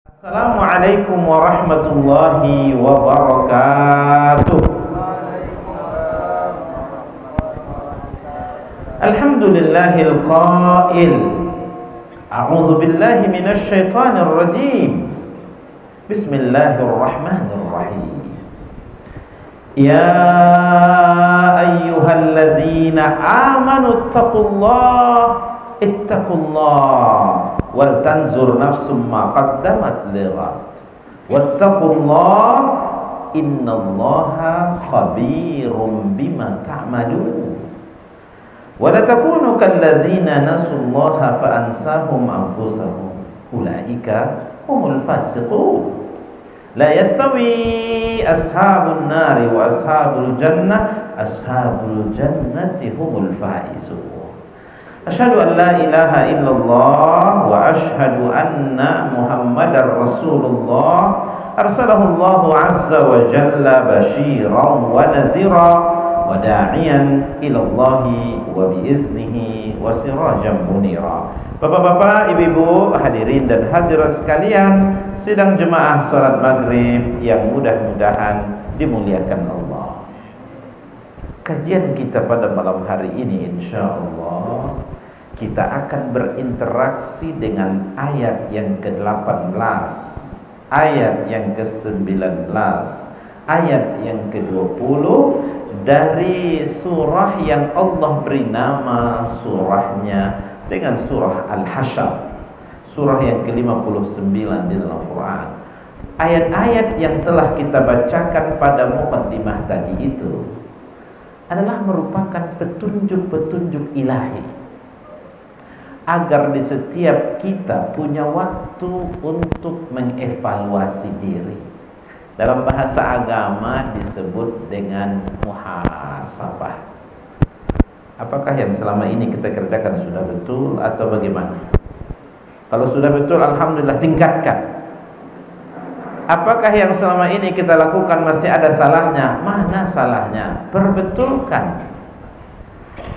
Assalamualaikum warahmatullahi wabarakatuh. Alhamdulillahil qail. A'udzu billahi minasy syaithanir rajim. Bismillahirrahmanirrahim. Ya ayyuhalladzina amanu ittaqullah wal tanzur nafsum ma qaddamat lighad wattaqullah innallaha khabirum bima ta'malun wa la takunu kalladzina nasullaha fa ansahum anfusahum ulaika humul fasiqun la yastawi ashabun nari wa ashabul jannati humul faizun. Asyhadu an la ilaha illallah wa asyhadu anna Muhammadar Rasulullah arsalahu Allahu azza wa jalla basyiran wa nazira wa da'iyan ila Allahi wa biiznihi wa sirajan munira. Bapak-bapak, ibu-ibu, hadirin dan hadirat sekalian, sidang jemaah salat maghrib yang mudah-mudahan dimuliakan Allah. Kajian kita pada malam hari ini insyaallah kita akan berinteraksi dengan ayat yang ke-18, ayat yang ke-19, ayat yang ke-20 dari surah yang Allah beri nama surahnya dengan surah Al-Hasyr, surah yang ke-59 di dalam Quran. Ayat-ayat yang telah kita bacakan pada muqaddimah tadi itu adalah merupakan petunjuk-petunjuk ilahi agar di setiap kita punya waktu untuk mengevaluasi diri. Dalam bahasa agama disebut dengan muhasabah. Apakah yang selama ini kita kerjakan sudah betul atau bagaimana? Kalau sudah betul, alhamdulillah, tingkatkan. Apakah yang selama ini kita lakukan masih ada salahnya? Mana salahnya? Perbetulkan.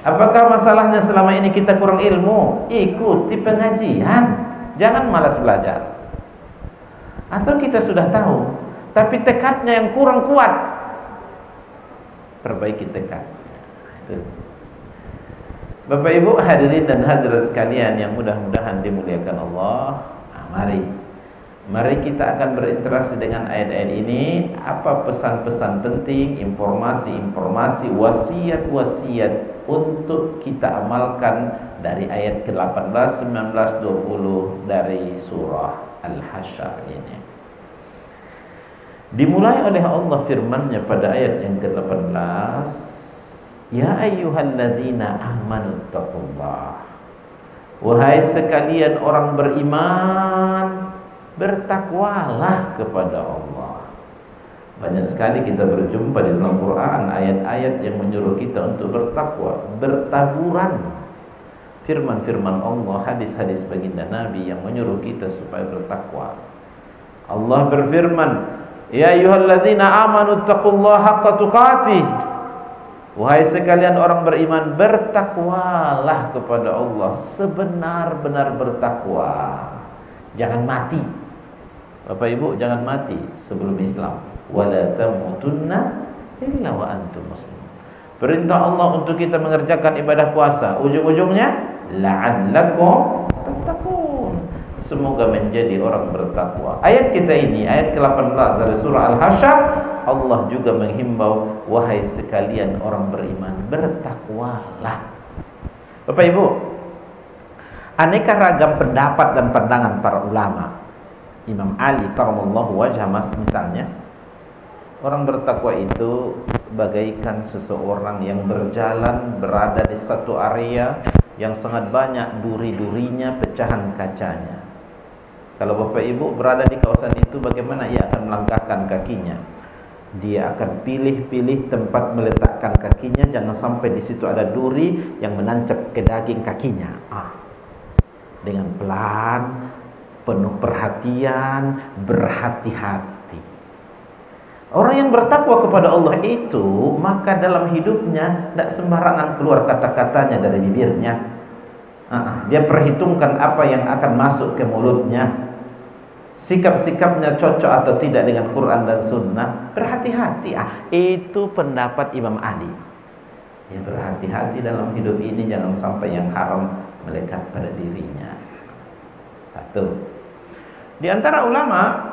Apakah masalahnya selama ini kita kurang ilmu? Ikuti pengajian, jangan malas belajar. Atau kita sudah tahu, tapi tekadnya yang kurang kuat, perbaiki tekad. Bapak Ibu hadirin dan hadirat sekalian yang mudah-mudahan dimuliakan Allah. Mari kita akan berinteraksi dengan ayat-ayat ini. Apa pesan-pesan penting, informasi-informasi, wasiat-wasiat untuk kita amalkan dari ayat ke-18, 19, 20 dari surah Al-Hasyr ini. Dimulai oleh Allah firman-Nya pada ayat yang ke-18, Ya ayyuhalladzina amanu taqullah. Wahai sekalian orang beriman, bertakwalah kepada Allah. Banyak sekali kita berjumpa di dalam Quran ayat-ayat yang menyuruh kita untuk bertakwa, bertaburan firman-firman Allah, hadis-hadis baginda Nabi yang menyuruh kita supaya bertakwa. Allah berfirman, Ya ayyuhalladzina amanu taqullaha haqqa tuqatih. Wahai sekalian orang beriman, bertakwalah kepada Allah sebenar-benar bertakwa. Jangan mati. Bapak Ibu, jangan mati sebelum Islam. Wala tamutunna illa wa antum muslimun. Perintah Allah untuk kita mengerjakan ibadah puasa, ujung-ujungnya la'allakum tattaqun. Semoga menjadi orang bertakwa. Ayat kita ini, ayat ke-18 dari surah Al-Hasyr, Allah juga menghimbau, wahai sekalian orang beriman, bertakwalah. Bapak Ibu, aneka ragam pendapat dan pandangan para ulama. Imam Ali karamallahu wajhah misalnya, orang bertakwa itu bagaikan seseorang yang berjalan berada di satu area yang sangat banyak duri-durinya, pecahan kacanya. Kalau Bapak Ibu berada di kawasan itu, bagaimana ia akan melangkahkan kakinya? Dia akan pilih-pilih tempat meletakkan kakinya, jangan sampai di situ ada duri yang menancap ke daging kakinya. Dengan pelan, penuh perhatian, berhati-hati. Orang yang bertakwa kepada Allah itu, maka dalam hidupnya tidak sembarangan keluar kata-katanya dari bibirnya. Dia perhitungkan apa yang akan masuk ke mulutnya. sikap-sikapnya cocok atau tidak dengan Quran dan Sunnah, berhati-hati. Itu pendapat Imam Ali. Ya, berhati-hati dalam hidup ini, jangan sampai yang haram melekat pada dirinya. Satu. Di antara ulama,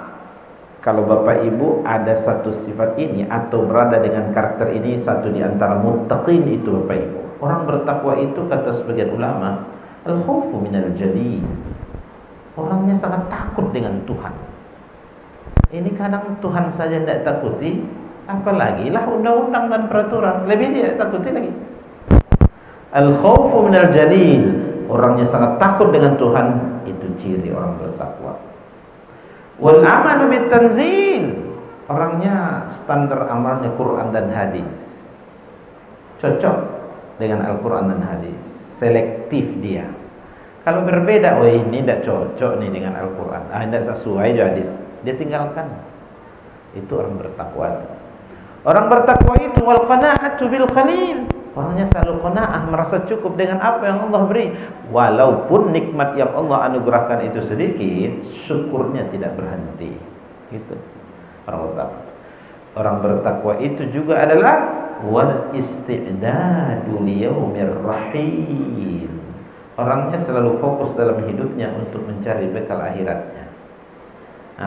kalau Bapak Ibu ada satu sifat ini atau berada dengan karakter ini, satu di antara muttaqin itu Bapak Ibu. Orang bertakwa itu kata sebagian ulama, al-khawfu minal jalil. Orangnya sangat takut dengan Tuhan. Ini kadang Tuhan saja tidak takuti, apalagi lah undang-undang dan peraturan, lebih dia takuti lagi. Al-khawfu minal jalil. Orangnya sangat takut dengan Tuhan, itu ciri orang bertakwa. Wal amalu bit tanzil. Orangnya standar amalnya Quran dan hadis. Cocok dengan Al-Quran dan hadis. Selektif dia. Kalau berbeda, oh ini tidak cocok nih dengan Al-Quran, tidak sesuai dengan hadis, dia tinggalkan. Itu orang bertakwa. Orang bertakwa itu wal qanaa'atu bil qalil. Orangnya selalu qanaah, merasa cukup dengan apa yang Allah beri. Walaupun nikmat yang Allah anugerahkan itu sedikit, syukurnya tidak berhenti. Gitu. Orang bertakwa. Orang bertakwa itu juga adalah wal isti'dadu liyaumir rahim. Orangnya selalu fokus dalam hidupnya untuk mencari bekal akhiratnya.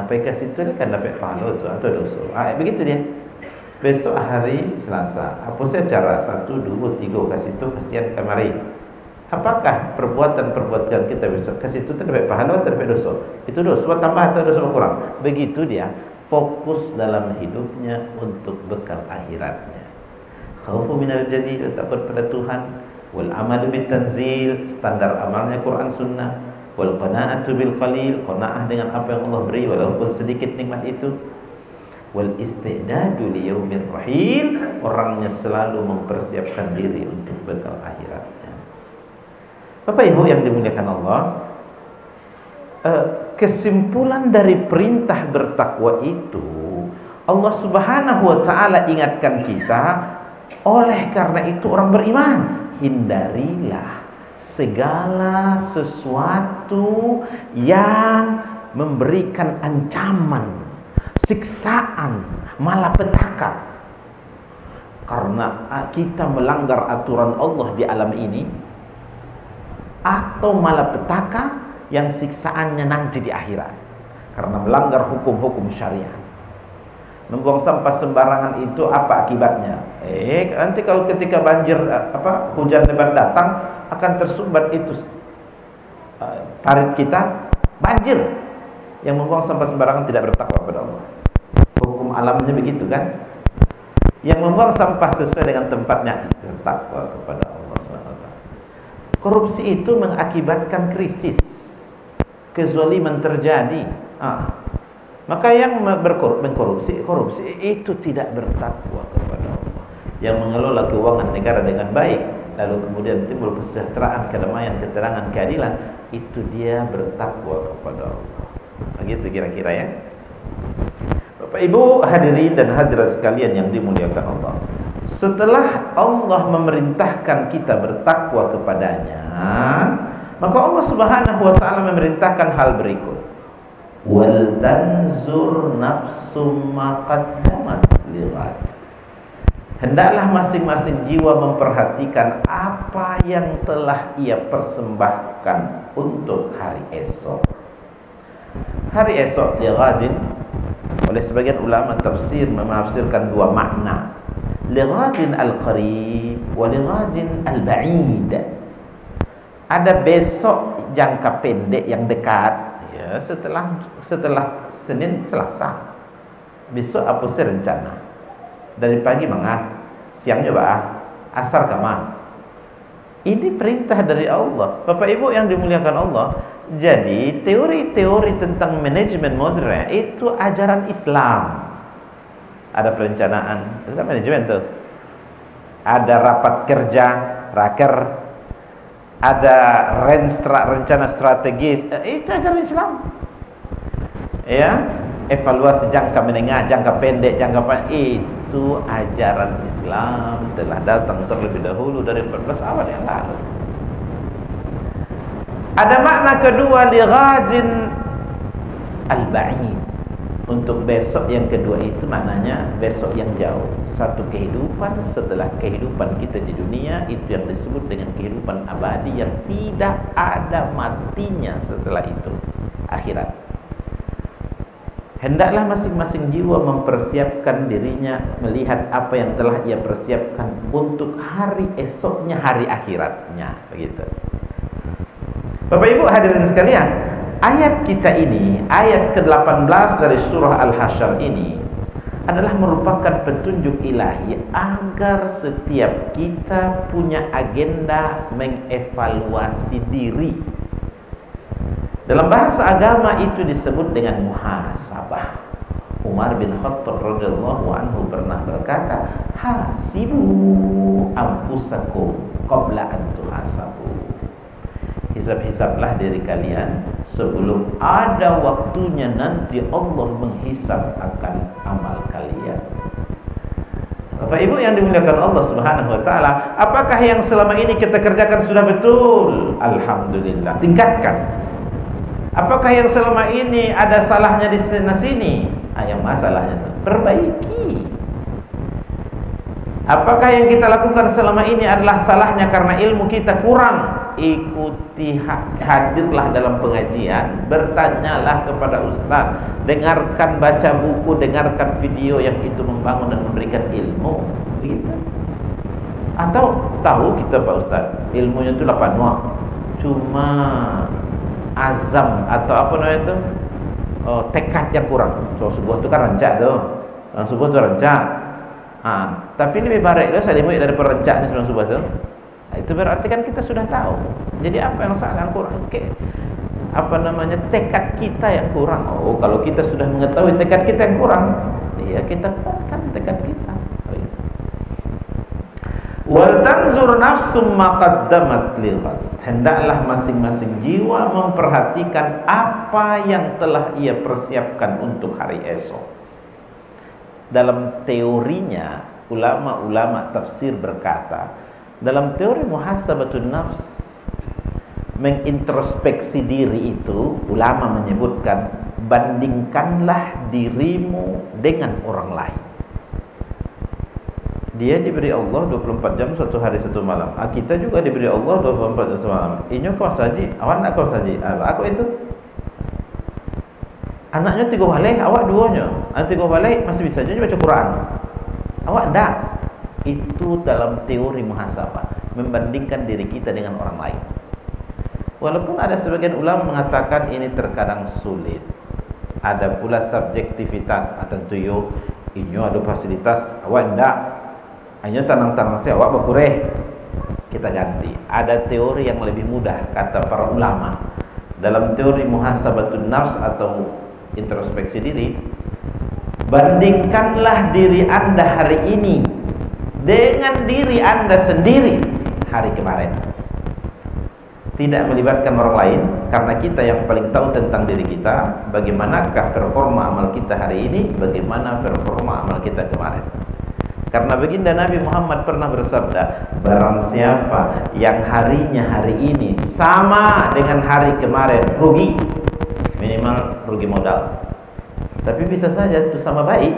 PK situ dia kan dapat pahala tu atau dosa. Begitu dia. Besok hari Selasa, apa saya cara 1, 2, 3 ke situ, kasihan kemari. Apakah perbuatan-perbuatan kita besok ke situ dapat pahala atau dapat dosa? Itu dosa tambah atau dosa kurang? Begitu dia fokus dalam hidupnya untuk bekal akhiratnya. Khaufu minal jalil, takut pada Tuhan. Wal amalu bit tanzil, standar amalnya Quran Sunnah. Wal qanaa'atu bil qalil, qanaah dengan apa yang Allah beri walaupun sedikit nikmat itu. Wal istidadu li yaumir rahim, orangnya selalu mempersiapkan diri untuk bekal akhiratnya. Bapak Ibu yang dimuliakan Allah, kesimpulan dari perintah bertakwa itu, Allah Subhanahu wa taala ingatkan kita, oleh karena itu orang beriman, hindarilah segala sesuatu yang memberikan ancaman, siksaan, malapetaka. Karena kita melanggar aturan Allah di alam ini, atau malapetaka yang siksaannya nanti di akhirat karena melanggar hukum-hukum syariat. Membuang sampah sembarangan itu apa akibatnya? Nanti kalau ketika banjir hujan lebat datang akan tersumbat itu parit kita, banjir. Yang membuang sampah sembarangan tidak bertakwa kepada Allah. Hukum alamnya begitu kan? Yang membuang sampah sesuai dengan tempatnya bertakwa kepada Allah SWT. Korupsi itu mengakibatkan krisis, kezaliman terjadi. Maka yang korupsi itu tidak bertakwa kepada Allah. Yang mengelola keuangan negara dengan baik, lalu kemudian timbul kesejahteraan, kedamaian, keterangan, keadilan, itu dia bertakwa kepada Allah. Begitu kira-kira ya. Bapak Ibu hadirin dan hadirat sekalian yang dimuliakan Allah, setelah Allah memerintahkan kita bertakwa kepadanya, maka Allah Subhanahu wa taala memerintahkan hal berikut. Wal tanzur nafsum ma qaddamat lighad. Hendaklah masing-masing jiwa memperhatikan apa yang telah ia persembahkan untuk hari esok. Hari esok lighadin, oleh sebagian ulama tafsir menafsirkan dua makna. Lighadin al-qarib wa lighadin al-ba'id. Ada besok jangka pendek yang dekat, ya, setelah Senin Selasa. Besok apa sih rencana? Dari pagi mangat, siangnya asar kamar. Ini perintah dari Allah. Bapak Ibu yang dimuliakan Allah, jadi teori-teori tentang manajemen modern itu ajaran Islam. Ada perencanaan, itu kan manajemen tuh. Ada rapat kerja, raker. Ada rencana strategis, itu ajaran Islam. Ya, evaluasi jangka menengah, jangka pendek, jangka panjang, itu ajaran Islam telah datang terlebih dahulu dari 14 abad yang lalu. Ada makna kedua lighajin al-ba'id. Untuk besok yang kedua itu maknanya besok yang jauh. Satu kehidupan setelah kehidupan kita di dunia, itu yang disebut dengan kehidupan abadi yang tidak ada matinya setelah itu, akhirat. Hendaklah masing-masing jiwa mempersiapkan dirinya melihat apa yang telah ia persiapkan untuk hari esoknya, hari akhiratnya, begitu. Bapak Ibu hadirin sekalian, ayat kita ini, ayat ke-18 dari surah Al-Hasyr ini adalah merupakan petunjuk ilahi agar setiap kita punya agenda mengevaluasi diri. Dalam bahasa agama itu disebut dengan muhasabah. Umar bin Khattab radhiyallahu anhu pernah berkata, hasibu anfusakum qabla an tuhasabu. Hisab-hisablah diri kalian sebelum ada waktunya nanti Allah menghisab akan amal kalian. Bapak Ibu yang dimuliakan Allah Subhanahu wa taala, apakah yang selama ini kita kerjakan sudah betul? Alhamdulillah, tingkatkan. Apakah yang selama ini ada salahnya di sana sini? Yang masalahnya itu perbaiki. Apakah yang kita lakukan selama ini adalah salahnya karena ilmu kita kurang? Ikuti, hadirlah dalam pengajian, bertanyalah kepada ustaz, dengarkan, baca buku, dengarkan video yang itu membangun dan memberikan ilmu, begitu. Atau tahu kita Pak Ustaz, ilmunya itu 8 wak, cuma azam atau apa namanya itu, tekad yang kurang. So, sebuah itu kan rancak tuh, sebuah itu rancak. Tapi lebih baik saya dimulai dari perencak ini sebelum sebuah itu. Itu berarti kan kita sudah tahu. Jadi apa yang salah, yang kurang? Apa namanya, tekad kita yang kurang. Oh, kalau kita sudah mengetahui tekad kita yang kurang, ya kita kuatkan tekad kita. Wal tanzur nafsum ma qaddamat lighad. Hendaklah masing-masing jiwa memperhatikan apa yang telah ia persiapkan untuk hari esok. Dalam teorinya, ulama-ulama tafsir berkata, dalam teori muhasabatun nafs, mengintrospeksi diri itu, ulama menyebutkan, bandingkanlah dirimu dengan orang lain. Dia diberi Allah 24 jam satu hari satu malam. Kita juga diberi Allah 24 jam satu malam. Inyo kau saji, awak nak kau saji. Aku itu. Anaknya 3 balik, awak 2-nya. Anak 3 balik masih bisa jadi baca Quran. Awak tak. Itu dalam teori muhasabah, membandingkan diri kita dengan orang lain. Walaupun ada sebagian ulama mengatakan ini terkadang sulit. Ada pula subjektivitas. Tentu inyo ada fasilitas, awak tak. Hanya tanang-tanang saya awak berkureh, kita ganti. Ada teori yang lebih mudah, kata para ulama. Dalam teori muhasabatun nafs atau introspeksi diri, bandingkanlah diri Anda hari ini dengan diri Anda sendiri hari kemarin. Tidak melibatkan orang lain, karena kita yang paling tahu tentang diri kita. Bagaimanakah performa amal kita hari ini, bagaimana performa amal kita kemarin. Karena baginda Nabi Muhammad pernah bersabda, barang siapa yang harinya hari ini sama dengan hari kemarin, rugi. Minimal rugi modal. Tapi bisa saja itu sama baik.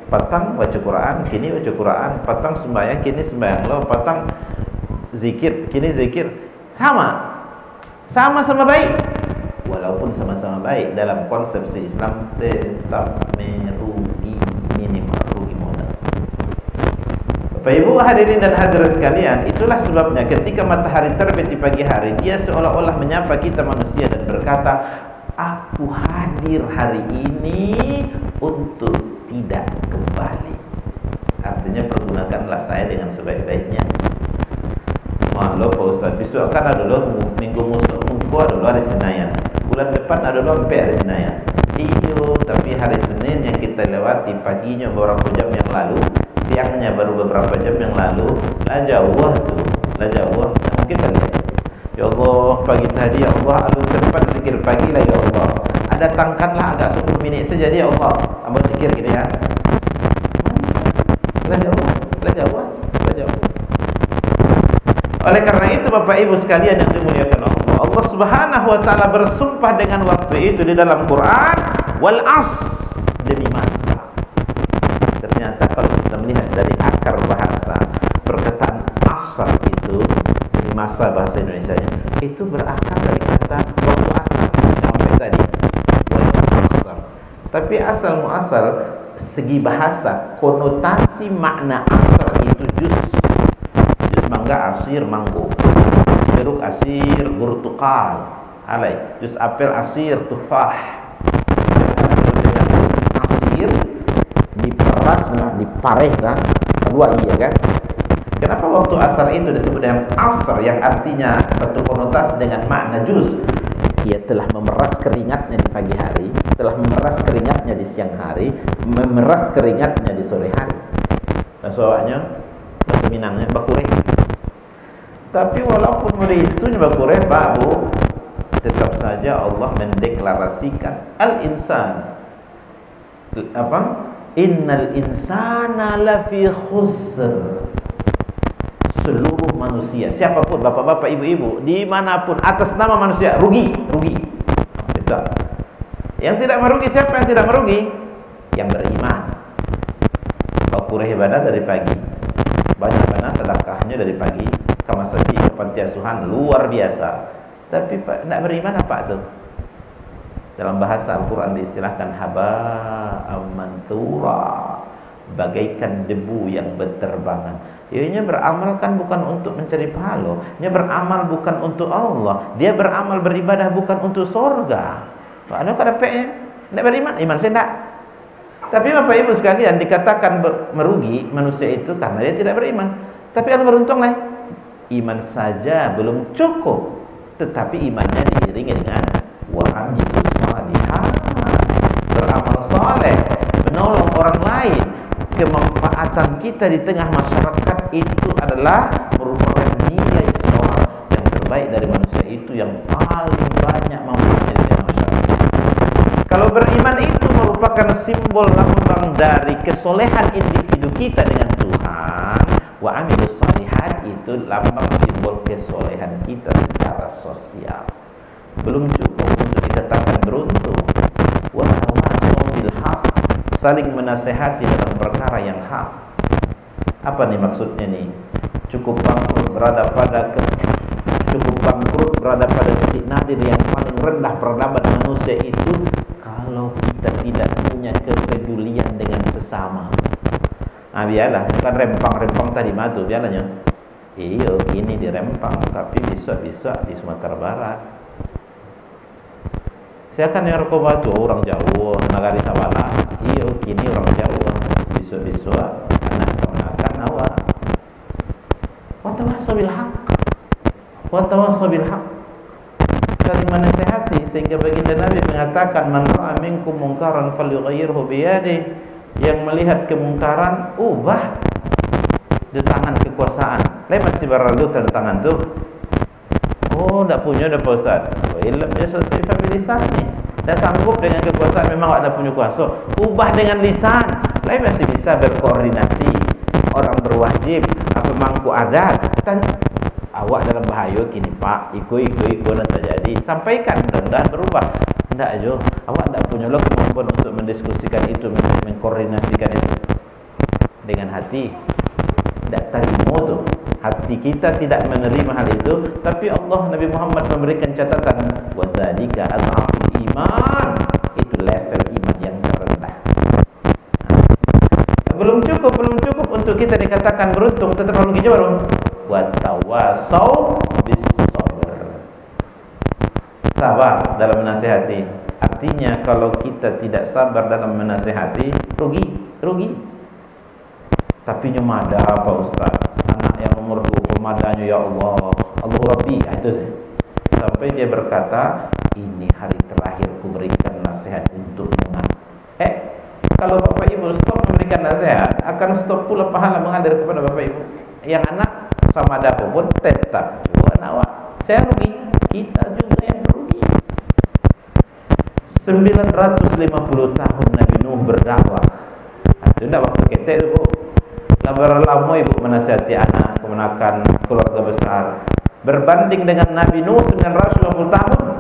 Patang baca Quran, kini baca Quran. Patang sembahyang, kini sembahyang lo. Patang zikir, kini zikir. Sama-sama baik. Walaupun sama-sama baik, dalam konsepsi Islam tetap merugi, minimal rugi modal. Bapak Ibu hadirin dan hadirat sekalian, itulah sebabnya ketika matahari terbit di pagi hari, dia seolah-olah menyapa kita manusia dan berkata, aku hadir hari ini untuk tidak kembali. Artinya pergunakanlah saya dengan sebaik-baiknya. Maaf Pak Ustaz, besok kan ada dulu minggu musuh ada dulu hari Senin, bulan depan ada dulu sampai hari Senin. Iyo, tapi hari Senin yang kita lewati paginya beberapa jam yang lalu, siangnya baru beberapa jam yang lalu, lah jauh tuh, lah jauh. Mungkin kan ya Allah, pagi tadi ya Allah, alun sempat zikir pagi lah ya Allah. Ada tangkanlah agak 10 minit saja ya Allah. Ambil zikir gitu ya. Lah jauh, lah jauh, lah jauh. Oleh karena itu Bapak Ibu sekalian yang dimuliakan Allah, Allah Subhanahu wa taala bersumpah dengan waktu itu di dalam Quran, wal as, demi masa. Ternyata kalau kita melihat dari akar bahasa, perkataan asar itu dari masa bahasa Indonesianya itu berakar dari kata waktu asar sampai tadi wal asar. Tapi asal muasal segi bahasa, konotasi makna asar itu jus mangga asir mango, jeruk asir burtukal, alai jus apel asir tufah. Asir diperas, dipareh kan, kedua iya kan. Kenapa waktu asar itu disebut dengan asar yang artinya satu konotasi dengan makna jus? Ia telah memeras keringatnya di pagi hari, telah memeras keringatnya di siang hari, memeras keringatnya di sore hari. Dan soalnya bahasa Minangnya bakureh. Tapi walaupun begitu bakureh Pak Bu, tetap saja Allah mendeklarasikan al-insan apa? Innal insana lafi khusr. Seluruh manusia, siapapun, bapak-bapak, ibu-ibu, dimanapun, atas nama manusia, rugi. Betul. Yang tidak merugi, siapa yang tidak merugi? Yang beriman. Bakureh ibadah dari pagi, banyak-banyak sedekahnya dari pagi, kamasati ke panti asuhan luar biasa. Tapi Pak, tidak beriman apa tuh? Dalam bahasa Al-Quran diistilahkan haba'am manthura, bagaikan debu yang berterbangan. Ia beramal kan bukan untuk mencari pahala, dia beramal bukan untuk Allah, dia beramal beribadah bukan untuk surga. Ada pada PM tidak beriman, iman saya tidak. Tapi Bapak Ibu sekalian, dikatakan merugi manusia itu karena dia tidak beriman. Tapi Allah beruntunglah, iman saja belum cukup, tetapi imannya diiringi dengan wa amilus shalihat, beramal saleh, menolong orang lain. Kemanfaatan kita di tengah masyarakat itu adalah merupakan nilai seseorang yang terbaik dari manusia itu yang paling banyak manfaatnya di tengah masyarakat. Kalau beriman itu merupakan simbol lambang dari kesolehan individu kita dengan Tuhan, wa amilus shalihat itu lambang simbol kesolehan kita secara sosial. Belum cukup untuk dikatakan beruntung. Wa tawasau bil haq, saling menasehati dalam perkara yang hak. Apa nih maksudnya nih? Cukup bangkrut berada pada titik nadir yang paling rendah peradaban manusia itu kalau kita tidak punya kepedulian dengan sesama. Ah biarlah, kan rempang tadi matu biarlahnya. Iyo, ini di Rempang, tapi bisa di Sumatera Barat. Saya kan narkoba tuh orang Jawa, Nagari Sabala. Iya, kini orang Jawa, bisa anak kemenakan awak. Watawasau bil haq. Saling menasihati sehingga baginda Nabi mengatakan man ra'a minkum munkaran falyughayyirhu bi yadihi. Yang melihat kemungkaran, ubah di tangan kekuasaan. Lain masih baralutan tangan tuh. Oh, tak punya dah Pak Ustaz. Oh, ilmu dia sertifikat lisan ni. Dah sanggup dengan kekuasaan, memang tak punya kuasa. Ubah dengan lisan. Lain masih bisa berkoordinasi. Orang berwajib, apa mangku adat. Awak dalam bahaya kini Pak. Ikut nak terjadi. Sampaikan, mudah-mudahan berubah. Tak jo. Awak tak punya lah kemampuan untuk mendiskusikan itu, mengkoordinasikan itu. Dengan hati. Tak terima tu. Hati kita tidak menerima hal itu, tapi Allah Nabi Muhammad memberikan catatan wazalika adhaful iman, itu level iman yang terendah. Belum cukup untuk kita dikatakan beruntung, tetap harus dijawab wa tawasau bis sabr. Sabar dalam menasihati. Artinya kalau kita tidak sabar dalam menasihati, rugi. Tapi nyemada Pak Ustaz, anak yang nomor 2 pemadanya ya Allah Rabbi, itu sampai dia berkata, ini hari terakhir ku berikan nasihat untuk anak. Kalau Bapak Ibu stop memberikan nasihat, akan stop pula pahala mengalir kepada Bapak Ibu. Yang anak sama ada pun tetap anak. Saya rugi, kita juga yang rugi. 950 tahun Nabi Nuh berdakwah. Itu tidak waktu ketek itu, Bu. Lama ibu menasihati anak, kemenakan keluarga besar. Berbanding dengan Nabi Nuh 950 tahun,